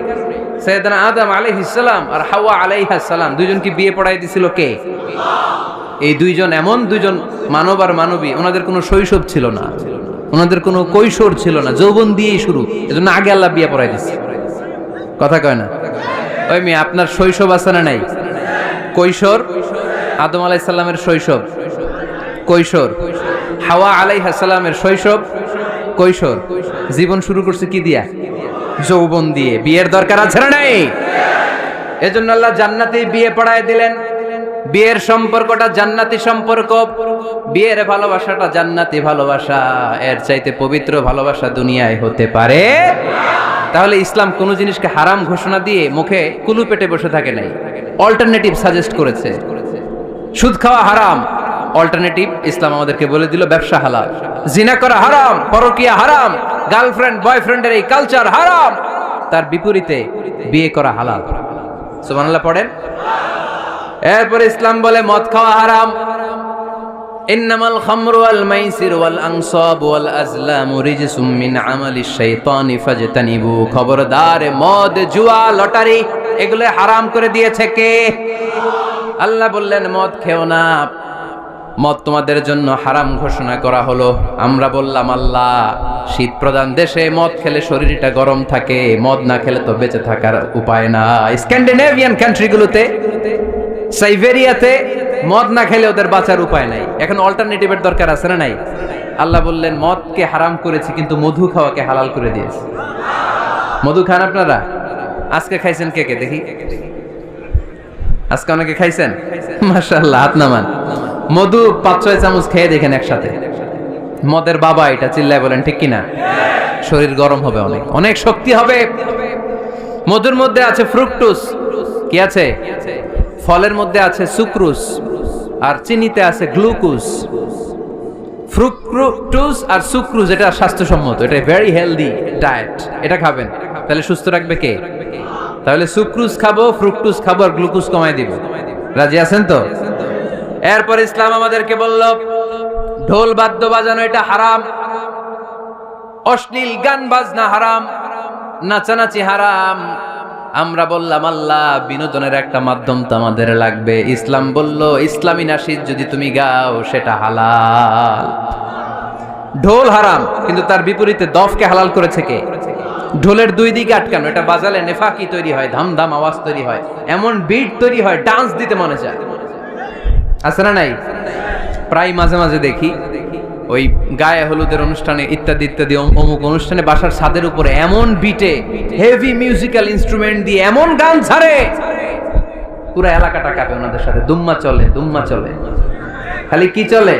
সাইয়েদনা আদম আলাইহিস সালাম আর হাওয়া আলাইহাস সালাম দুইজনকে বিয়ে পড়াই দিছিল কে? এই দুইজন এমন দুইজন মানব আর মানবী, ওনাদের কোনো শৈশব ছিল না, ওনাদের কোনো কৈশোর ছিল না, যৌবন দিয়েই শুরু। এজন্য আগে আল্লাহ বিয়ে পড়াই দিছে। কথা কয় না? ওই মেয়ে, আপনার শৈশব আছে না নাই? কৈশোর, আদম আলাইহিস সালামের শৈশব কৈশোর, হাওয়া আলাইহিস সালামের শৈশব কৈশোর। জীবন শুরু করছে কি দিয়া? যৌবন দিয়ে। বিয়ের দরকার আছে না নাই? এজন্য আল্লাহ জান্নাতেই বিয়ে পড়ায় দিলেন। বিয়ের সম্পর্কটা জান্নাতি সম্পর্ক, বিয়ের ভালোবাসাটা জান্নাতি ভালোবাসা। এর চাইতে পবিত্র ভালোবাসা দুনিয়ায় হতে পারে? তাহলে ইসলাম কোন জিনিসকে হারাম ঘোষণা দিয়ে মুখে কুলু পেটে বসে থাকে নাই, অল্টারনেটিভ সাজেস্ট করেছে। সুদ খাওয়া হারাম, অল্টারনেটিভ ইসলাম আমাদেরকে বলে দিল ব্যবসা হালাল। জিনা করা হারাম, পরকিয়া হারাম, গার্লফ্রেন্ড বয়ফ্রেন্ডের এই কালচার হারাম, তার বিপরীতে বিয়ে করা হালাল। সুবহানাল্লাহ পড়েন। এরপর ইসলাম বলে মদ খাওয়া হারাম। ইন্নামাল খামরু ওয়াল মাইসির ওয়াল আনসাব ওয়াল আজলামু রিজসুম মিন আমালিশ শাইতানি ফাজতানিবু। খবরদার, মদ, জুয়া, লটারি এগুলো হারাম করে দিয়েছে কে? আল্লাহ বললেন মদ খেও না, মদ তোমাদের জন্য হারাম ঘোষণা করা হলো। আমরা বললাম আল্লাহ, শীত প্রধান দেশে মদ খেলে শরীরটা গরম থাকে, মদ না খেলে তো বেঁচে থাকার উপায় না। স্ক্যান্ডিনেভিয়ান কান্ট্রিগুলোতে, সাইবেরিয়াতে মদ না খেলে ওদের বাঁচার উপায় নাই। এখন অল্টারনেটিভের দরকার আছে না নাই? আল্লাহ বললেন মদকে হারাম করেছি, কিন্তু মধু খাওয়াকে হালাল করে দিয়েছি। মধু খান আপনারা? আজকে খাইছেন কে কে দেখি? আজকে অনেকে খাইছেন? মাশাআল্লাহ, হাত নামান। মধু 5-6 চামচ খেয়ে দেখেন একসাথে। মদের বাবা এটা, চিল্লায় বলেন ঠিক কিনা? শরীর গরম হবে, অনেক অনেক শক্তি হবে। মধুর মধ্যে আছে ফ্রুকটোজ। কি আছে? ফলের মধ্যে আছে সুক্রোজ, আর চিনিতে আছে গ্লুকোজ। ফ্রুকটোজ আর সুক্রোজ এটা স্বাস্থ্যসম্মত, এটা ভেরি হেলদি ডায়েট। এটা খাবেন, তাহলে সুস্থ রাখবে কে? তাহলে সুক্রোজ খাবো, ফ্রুকটোজ খাবো, আর গ্লুকোজ কমায় দিব। রাজি আছেন তো? এরপর ইসলাম আমাদেরকে বলল ঢোল বাদ্য বাজানো এটা হারাম, অশ্লীল গান বাজনা হারাম, নাচানাচি হারাম। আমরা বললাম আল্লাহ, বিনোদনের একটা মাধ্যম তো আমাদের লাগবে। ইসলাম বলল ইসলামী নাশিদ যদি তুমি গাও সেটা হালাল। ঢোল হারাম, কিন্তু তার বিপরীতে দফকে হালাল করেছে কে? ঢোলের দুই দিকে আটকানো, এটা বাজালে নেফাকি তৈরি হয়, ধামধাম আওয়াজ তৈরি হয়, এমন বিট তৈরি হয়, ডান্স দিতে মনে চায়। আছে না নাই? প্রায় মাঝে মাঝে দেখি ওই গায়ে হলুদের অনুষ্ঠানে ইত্যাদি ইত্যাদি অমুক অনুষ্ঠানে বাসার ছাদের উপরে এমন বিটে হেভি মিউজিক্যাল ইনস্ট্রুমেন্ট দিয়ে এমন গান ছাড়ে, পুরো এলাকাটা কাঁপে ওনাদের সাথে। দুম্মা চলে, দুম্মা চলে, খালি কি চলে?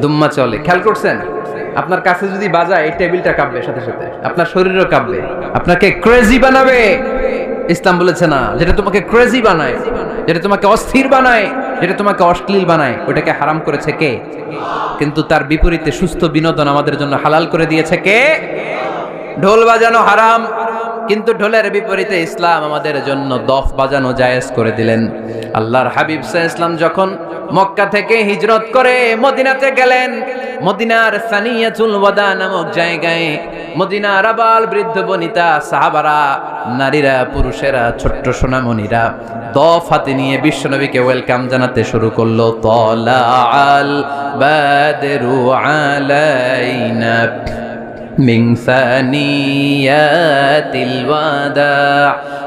দুম্মা চলে। খেয়াল করছেন? আপনার কাছে যদি বাজায় এই টেবিলটা কাঁপবে, সাথে সাথে আপনার শরীরও কাঁপবে, আপনাকে ক্রেজি বানাবে। ইসলাম বলেছে না, যেটা তোমাকে ক্রেজি বানায়, যেটা তোমাকে অস্থির বানায়, যেটা তোমাকে অশ্লীল বানায়, ওটাকে হারাম করেছে কে? কিন্তু তার বিপরীতে সুস্থ বিনোদন আমাদের জন্য হালাল করে দিয়েছে কে? ঢোল বাজানো হারাম, কিন্তু ঢোলের বিপরীতে ইসলাম আমাদের জন্য দফ বাজানো জায়েজ করে দিলেন। আল্লাহর হাবিব সাল্লাল্লাহু আলাইহি ওয়াসাল্লাম যখন মক্কা থেকে হিজরত করে মদিনাতে গেলেন, মদিনার সানিয়াতুল ওয়াদা নামক জায়গায় মদিনার আবাল বৃদ্ধ বনিতা, সাহাবারা, নারীরা, পুরুষেরা, ছোট্ট সোনামণিরা দফ হাতে নিয়ে বিশ্বনবীকে ওয়েলকাম জানাতে শুরু করলো। তালাআল বাদরু আলাইনা মিন সানিয়াতিল ওয়াদা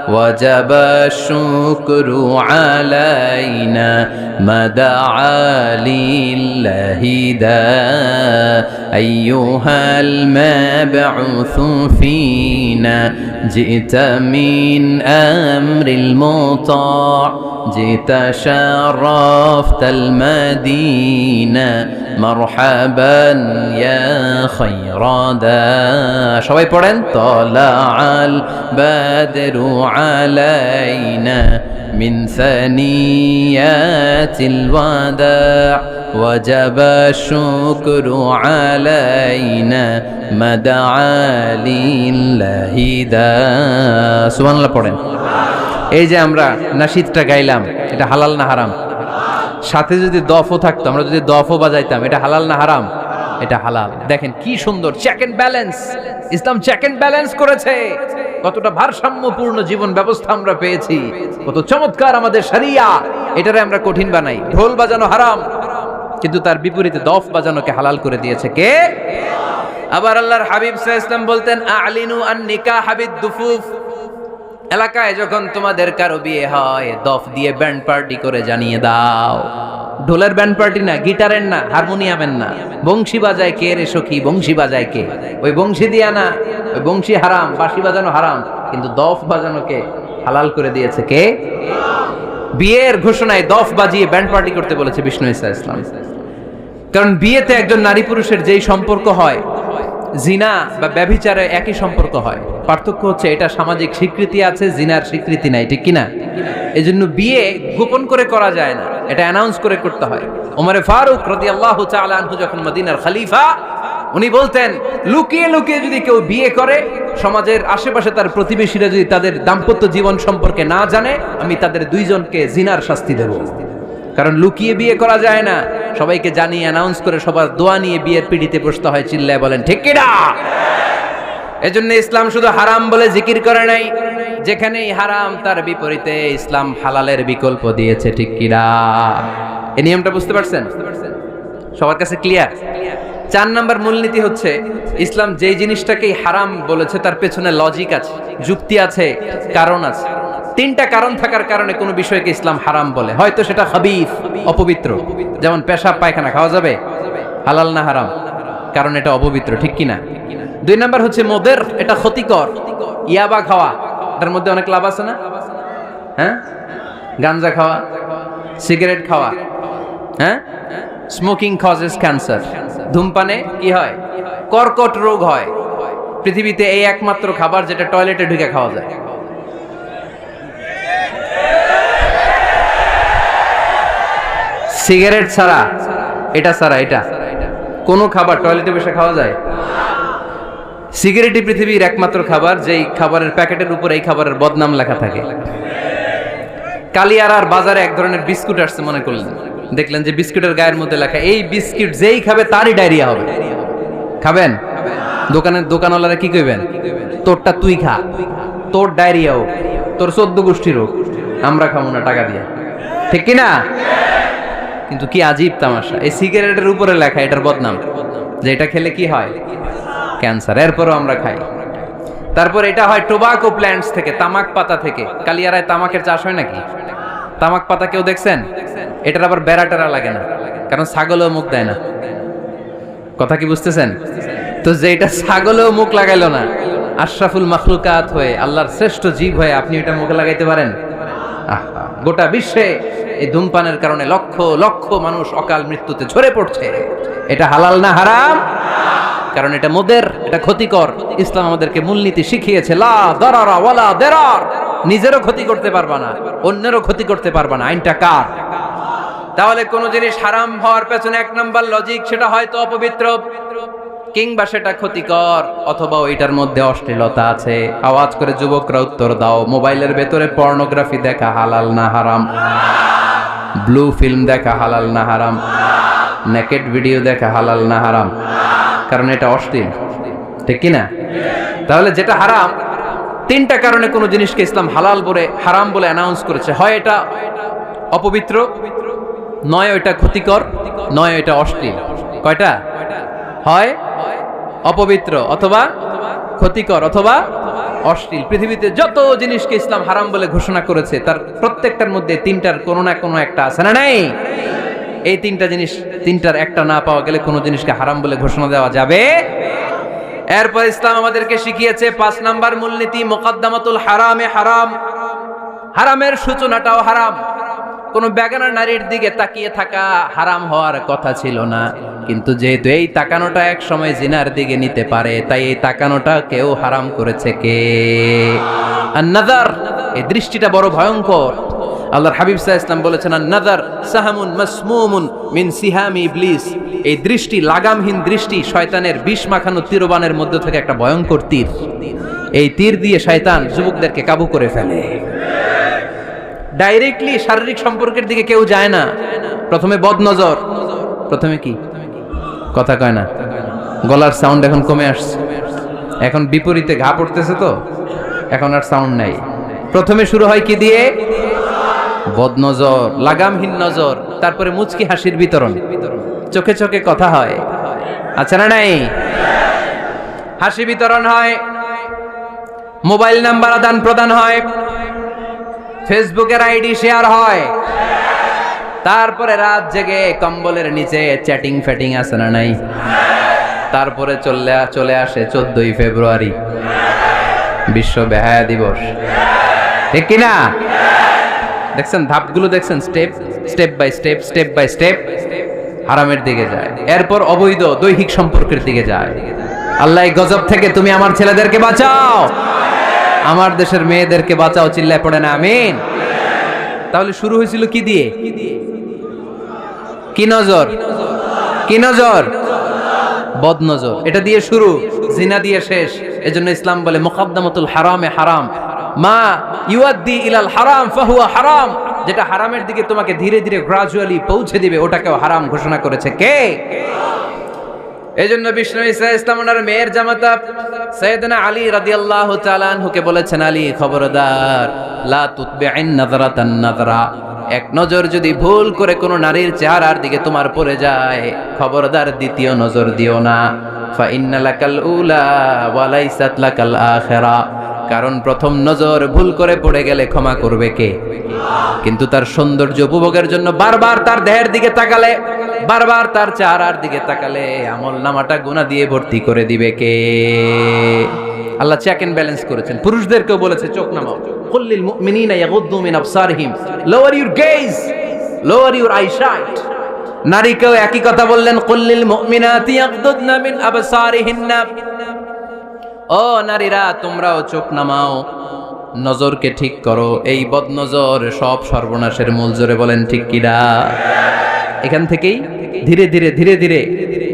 وجب الشكر علينا ما دعا لله دا أيها المبعوث فينا جئت من أمر المطاع جئت شرفت المدينة مرحبا يا خير دا সবাই পড়েন طلع البدر علينا من ثنيات الوداع وجب الشكر علينا ما دعا لله دا সুবহানাল্লাহ পড়েন। এই যে আমরা নাশিদটা গাইলাম, এটা হালাল না হারাম? সাথে যদি দফও থাকতো, আমরা যদি দফও বাজাইতাম, এটা হালাল না হারাম? এটা হালাল। দেখেন কি সুন্দর চেক এন্ড ব্যালেন্স, ইসলাম চেক এন্ড ব্যালেন্স করেছে। কতটা ভারসাম্যপূর্ণ জীবন ব্যবস্থা আমরা পেয়েছি, কত চমৎকার আমাদের শরিয়া। এটারে আমরা কঠিন বানাই। ঢোল বাজানো হারাম, কিন্তু তার বিপরীতে দফ বাজানোকে হালাল করে দিয়েছে কে? আবার আল্লাহর হাবিব সাল্লাল্লাহু আলাইহি ওয়াসাল্লাম বলতেন আ'লিনু আন নিকাহ বিদ-দুফুফ, এলাকায় যখন তোমাদের কারো বিয়ে হয় দফ দিয়ে ব্যান্ড পার্টি করে জানিয়ে দাও। ঢোলের ব্যান্ড পার্টি না, গিটারের না, হারমোনিয়ামের না, বংশী বাজায় কে রে সখী, বংশী বাজায় কে? ওই বংশী দিয়া না, ওই বংশী হারাম, বাঁশি বাজানো হারাম, কিন্তু দফ বাজানোকে হালাল করে দিয়েছে কে? বিয়ের ঘোষণায় দফ বাজিয়ে ব্যান্ড পার্টি করতে বলেছে বিষ্ণু ঈসা ইসলাম। কারণ বিয়েতে একজন নারী পুরুষের যেই সম্পর্ক হয়, জিনা বা ব্যভিচারে একই সম্পর্ক হয়। পার্থক্য হচ্ছে এটা সামাজিক স্বীকৃতি আছে, জিনার স্বীকৃতি নাই, ঠিক কিনা? এজন্য বিয়ে গোপন করে করা যায় না, এটা অ্যানাউন্স করে করতে হয়। ওমরে ফারুক রাদিয়াল্লাহু তাআলা আনহু যখন মদিনার খলিফা, উনি বলতেন লুকিয়ে লুকিয়ে যদি কেউ বিয়ে করে, সমাজের আশেপাশে তার প্রতিবেশীরা যদি তাদের দাম্পত্য জীবন সম্পর্কে না জানে, আমি তাদের দুইজনকে জিনার শাস্তি দেব। কারণ লুকিয়ে বিয়ে করা যায় না, সবাইকে জানিয়ে অ্যানাউন্স করে সবার দোয়া নিয়ে বিয়ের পিড়িতে বসতে হয়। চিল্লায় বলেন ঠিক কিনা? এজন্য ইসলাম শুধু হারাম বলে জিকির করে নাই, যেখানেই হারাম তার বিপরীতে ইসলাম হালালের বিকল্প দিয়েছে, ঠিক কিনা? এই নিয়মটা বুঝতে পারছেন? সবার কাছে ক্লিয়ার? 4 নম্বর মূলনীতি হচ্ছে ইসলাম যেই জিনিসটাকেই হারাম বলেছে তার পেছনে লজিক আছে, যুক্তি আছে, কারণ আছে। 3টা কারণ থাকার কারণে কোনো বিষয়কে ইসলাম হারাম বলে। হয়তো সেটা খাবিস, অপবিত্র, যেমন পেশাব পায়খানা খাওয়া যাবে, হালাল না হারাম? কারণ এটা অপবিত্র, ঠিক কিনা? 2 নম্বর হচ্ছে মোদের, এটা ক্ষতিকর। ইয়াবা খাওয়া, এটার মধ্যে অনেক লাভ আছে না? হ্যাঁ, গাঞ্জা খাওয়া, সিগারেট খাওয়া, হ্যাঁ, স্মোকিং কজেস ক্যান্সার। ধূমপানে কি হয়? কর্কট রোগ হয়। পৃথিবীতে এই একমাত্র খাবার যেটা টয়লেটে ঢুকে খাওয়া যায়। সিগারেট ছাড়া, এটা ছাড়া, এটা কোনো খাবার টয়লেটে বসে খাওয়া যায়? সিগারেটই পৃথিবীর একমাত্র খাবার যেই খাবারের প্যাকেটের উপর এই খাবারের বদনাম লেখা থাকে। কালিয়ারার বাজারে এক ধরনের বিস্কুট আসছে, মনে করলেন, দেখলেন যে বিস্কুটের গায়ের মধ্যে লেখা এই বিস্কুট যেই খাবে তারই ডায়রিয়া হবে। খাবেন? দোকানওয়ালারা কি কইবেন? তোরটা তুই খা, তোর ডায়রিয়া হোক, তোর 14 গোষ্ঠীর হোক, আমরা খাবো না টাকা দিয়ে, ঠিক কিনা? কিন্তু কি আজীব তামাশা, এই সিগারেটের উপরে লেখা এটার বদনাম, যে এটা খেলে কি হয়? ক্যান্সার। এরপরও আমরা খাই। তারপর এটা হয় টোবাকো প্ল্যান্টস থেকে, তামাক পাতা থেকে। কালিয়ারায় তামাকের চাষ হয় নাকি? তামাক পাতা কেউ দেখছেন? এটার আবার বেড়া টেরা লাগে না, কারণ ছাগলেও মুখ দেয় না। কথা কি বুঝতেছেন? তো যেটা ছাগলেও মুখ লাগাইলো না, আশরাফুল মাখলুকাত হয়ে, আল্লাহর শ্রেষ্ঠ জীব হয়ে আপনি এটা মুখে লাগাইতে পারেন? গোটা বিশ্বে এই ধূমপানের কারণে লক্ষ লক্ষ মানুষ অকাল মৃত্যুতে ঝরে পড়ছে। এটা হালাল না হারাম? কারণ এটা মোদের, এটা ক্ষতিকর। ইসলাম আমাদেরকে মূলনীতি শিখিয়েছে, লা দারারা ওয়ালা দিরার। নিজেরও ক্ষতি করতে পারবা না, অন্যেরও ক্ষতি করতে পারবা না। আইনটা কার? তাহলে কোন জিনিস হারাম হওয়ার পেছনে 1 নাম্বার লজিক, সেটা হয়তো অপবিত্র, কিংবা সেটা ক্ষতিকর, অথবা ওইটার মধ্যে অশ্লীলতা আছে। আওয়াজ করে যুবকরা উত্তর দাও, মোবাইলের ভেতরে পর্নোগ্রাফি দেখা হালাল না হারাম? ব্লু ফিল্ম দেখা হালাল না হারাম? নেকেড ভিডিও দেখা হালাল না হারাম? কারণ এটা অশ্লীল, ঠিক কিনা? তাহলে যেটা হারাম, 3টা কারণে কোনো জিনিসকে ইসলাম হালাল বলে, হারাম বলে অ্যানাউন্স করেছে। হয় এটা অপবিত্র, নয় এটা ক্ষতিকর, নয় এটা অশ্লীল। কয়টা? হয় অপবিত্র, অথবা ক্ষতিকর, অথবা অশ্লীল। পৃথিবীতে যত জিনিসকে ইসলাম হারাম বলে ঘোষণা করেছে তার প্রত্যেকটার মধ্যে তিনটার কোনো না কোনো একটা আছে না নাই? এই তিনটা জিনিস, তিনটার একটা না পাওয়া গেলে কোনো জিনিসকে হারাম বলে ঘোষণা দেওয়া যাবে। এরপর ইসলাম আমাদেরকে শিখিয়েছে 5 নাম্বার মূলনীতি, মুকদ্দামাতুল হারামে হারাম। হারামের সূচনাটাও হারাম। কোন বেগানা নারীর দিকে তাকিয়ে থাকা হারাম হওয়ার কথা ছিল না, কিন্তু যেহেতু এই তাকানোটা এক সময় জিনার দিকে নিতে পারে, তাই এই তাকানোটা কেউ হারাম করেছে কে? আন-নাযার, এই দৃষ্টিটা বড় ভয়ঙ্কর। আল্লাহর হাবিব সাল্লাল্লাহু আলাইহি ওয়াসাল্লাম বলেছেন, আন-নাযার সাহামুন মাসমুমুন মিন সিহামি ইবলিস। এই দৃষ্টি, লাগামহীন দৃষ্টি, শয়তানের বিষ মাখানো তীরবানের মধ্যে থেকে একটা ভয়ঙ্কর তীর। এই তীর দিয়ে শয়তান যুবকদেরকে কাবু করে ফেলে। ডাইরেক্টলি শারীরিক সম্পর্কের দিকে কেউ যায় না, প্রথমে বদনজর। প্রথমে কি কথা কয় না, গলার সাউন্ড এখন কমে আসছে, এখন বিপরীতে ঘা পড়তেছে, তো এখন আর সাউন্ড নাই। প্রথমে শুরু হয় কি দিয়ে? বদনজর, লাগামহীন নজর। তারপরে মুচকি হাসির বিতরণ, চোখে চোখে কথা হয়, আচ্ছা না নাই? হাসি বিতরণ হয়, মোবাইল নাম্বার আদান প্রদান হয়, ফেসবুকের আইডি শেয়ার হয়, তারপরে রাত জেগে কম্বলের নিচে চ্যাটিং ফ্যাটিং আছে না নাই? তারপরে চলে আসে 14ই ফেব্রুয়ারি, বিশ্ব বেহায়া দিবস, ঠিক কিনা? দেখছেন ধাপগুলো, দেখছেন স্টেপ বাই স্টেপ হারামের দিকে যায়। এরপর অবৈধ দৈহিক সম্পর্কের দিকে যায়। আল্লাহ এই গজব থেকে তুমি আমার ছেলেদেরকে বাঁচাও, আমার দেশের মেয়েদেরকে বাঁচাও, চিল্লায় পড়ে না আমিন। তাহলে শুরু হয়েছিল কি দিয়ে? কি নজর? কি নজর? বদনজর। এটা দিয়ে শুরু, জিনা দিয়ে শেষ। এজন্য ইসলাম বলে মুকদ্দামাতুল হারামে হারাম, মা ইউআদ্দি ইলাল হারাম ফাহুয়া হারাম। যেটা হারামের দিকে তোমাকে ধীরে ধীরে গ্রাজুয়ালি পৌঁছে দিবে, ওটাকেও হারাম ঘোষণা করেছে কে? এজন্য বিষ্ণু ঈসা ইসলাম ওনার মেয়ের জামাতা সাইয়েদনা আলী রাদিয়াল্লাহু তাআলা আনহুকে বলেছেন, আলী খবরদার, লা তুতবি'ন নাযরাতান নাযরা। এক নজর যদি ভুল করে কোনো নারীর চেহারার দিকে তোমার পড়ে যায়, খবরদার দ্বিতীয় নজর দিও না। ফা ইন্না লাকাল উলা ওয়া লাইসাত লাকাল আখিরা। কারণ প্রথম নজর ভুল করে পড়ে গেলে ক্ষমা করবে কে? কিন্তু তার সৌন্দর্য উপভোগের জন্য বারবার তার দেহের দিকে তাকালে, বারবার তার চেহারার দিকে তাকালে আমল নামাটা গুনাহ দিয়ে ভর্তি করে দিবে কে? আল্লাহ চেক এন্ড ব্যালেন্স করেছেন। পুরুষদেরকেও বলেছে চোখ নামাও, কুল্লিল মুমিনিনা ইয়াগুদ্দু মিন আবসারিহিম, lower your gaze, lower your eyesight. নারীকেও একই কথা বললেন, কুল্লিল মুমিনাতি ইয়াগুদ্দুনা মিন আবসারিহিন্না। ও নারীরা, তোমরাও চোখ নামাও, নজরকে ঠিক করো। এই বদনজর সব সর্বনাশের মূল। জোরে বলেন ঠিক কিনা? এখান থেকেই ধীরে ধীরে ধীরে ধীরে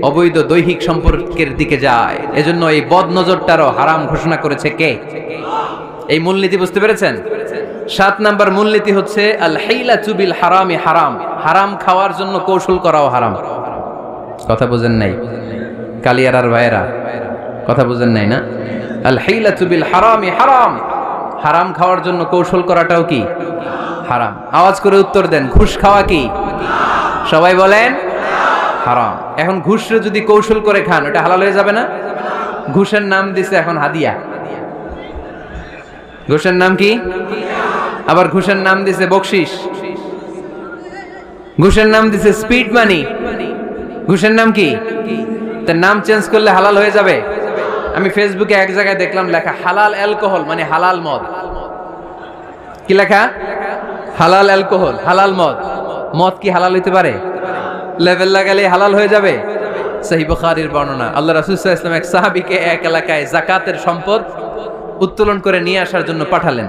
অবৈধ দৈহিক সম্পর্কের দিকে যায়। এজন্য এই বদনজরটারও হারাম ঘোষণা করেছে কে? এই মূলনীতি বুঝতে পেরেছেন? 7 নাম্বার মূলনীতি হচ্ছে আল হিলাতু বিল হারামি হারাম। হারাম খাওয়ার জন্য কৌশল করাও হারাম। কথা বুঝেন নাই কালিয়ারার ভাইয়েরা? কথা বুঝেন নাই না? আল হিলাতু বিল হারামি হারাম। হারাম খাওয়ার জন্য কৌশল করাটাও কি হারাম? আওয়াজ করে উত্তর দেন, ঘুষ খাওয়া কি? সবাই বলেন হারাম। এখন ঘুষরে যদি কৌশল করে খান, ওটা হালাল হয়ে যাবে না? ঘুষের নাম দিছে এখন হাদিয়া। ঘুষের নাম কি? আবার ঘুষের নাম দিছে বকশিস, ঘুষের নাম দিছে স্পিড মানি। ঘুষের নাম কি? তার নাম চেঞ্জ করলে হালাল হয়ে যাবে? আমি ফেসবুকে এক জায়গায় দেখলাম লেখা হালাল অ্যালকোহল, মানে হালাল মদ। কি লেখা? হালাল অ্যালকোহল, হালাল মদ। মদ কি হালাল হইতে পারে? লেভেল লাগালে হালাল হয়ে যাবে? সহিহ বুখারীর বর্ণনা, আল্লাহ রাসূল সাল্লাল্লাহু আলাইহি ওয়াসাল্লাম এক সাহাবীকে এক এলাকায় যাকাতের সম্পদ উত্তোলন করে নিয়ে আসার জন্য পাঠালেন।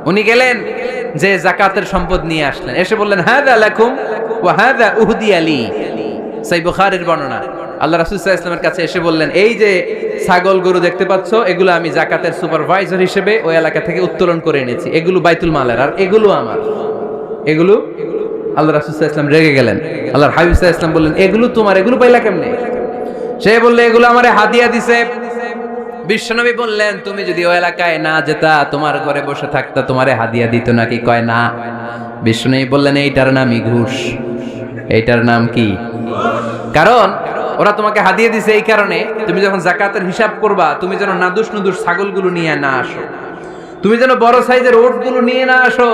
উনি গেলেন, যে যাকাতের সম্পদ নিয়ে আসলেন, এসে বললেন, হাযা লাকুম ওয়া হাযা উহদিয়া লি। সহিহ বুখারীর বর্ণনা, আল্লাহ রাসূল সাল্লাল্লাহু আলাইহি ওয়াসাল্লামের কাছে এসে বললেন, এই যে ছাগল গরু দেখতে পাচ্ছ, এগুলো আমি যাকাতের সুপারভাইজার হিসেবে ওই এলাকা থেকে উত্তোলন করে এনেছি, এগুলো বাইতুল মালের, আর এগুলো আমার। এগুলো আল্লাহ রাসূল সাল্লাল্লাহু আলাইহি ওয়াসাল্লাম রেগে গেলেন। আল্লাহর হাবিব সাল্লাল্লাহু আলাইহি ওয়াসাল্লাম বললেন, এগুলো তোমার, এগুলো পাইলা কেমনে? সে বললে, এগুলো আমারে হাদিয়া দিছে। বিশ্বনবী বললেন, তুমি যদি ওই এলাকায় না যেতা, তোমার ঘরে বসে থাকতা, তোমারে হাদিয়া দিত নাকি? কয় না। বিশ্বনবী বললেন, এইটার নামই ঘুষ। এইটার নাম কি? কারণ ওরা তোমাকে হাদিয়া দিছে এই কারণে, তুমি যখন যাকাতের হিসাব করবা, তুমি যেন নাদুস নুদুস ছাগলগুলো নিয়ে না আসো। তুমি যেন বড় সাইজের ওটগুলো নিয়ে না আসো,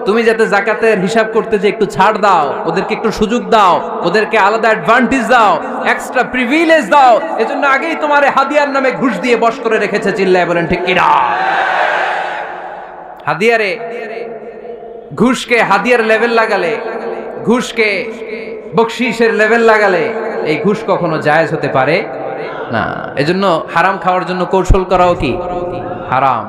তুমি যাতে যাকাতের হিসাব করতে যে একটু ছাড় দাও, ওদেরকে একটু সুযোগ দাও, ওদেরকে আলাদা অ্যাডভান্টেজ দাও, এক্সট্রা প্রিভিলেজ দাও, এজন্য আগেই তোমারে হাদিয়ার নামে ঘুষ দিয়ে বশ করে রেখেছে। চিল্লায় বলেন ঠিক কিনা? হাদিয়ারে ঘুষকে হাদিয়ার লেভেল লাগালে, ঘুষকে বকশিসের লেভেল লাগালে এই ঘুষ কখনো জায়েজ হতে পারে না। এজন্য হারাম খাওয়ার জন্য কৌশল করাও কি হারাম।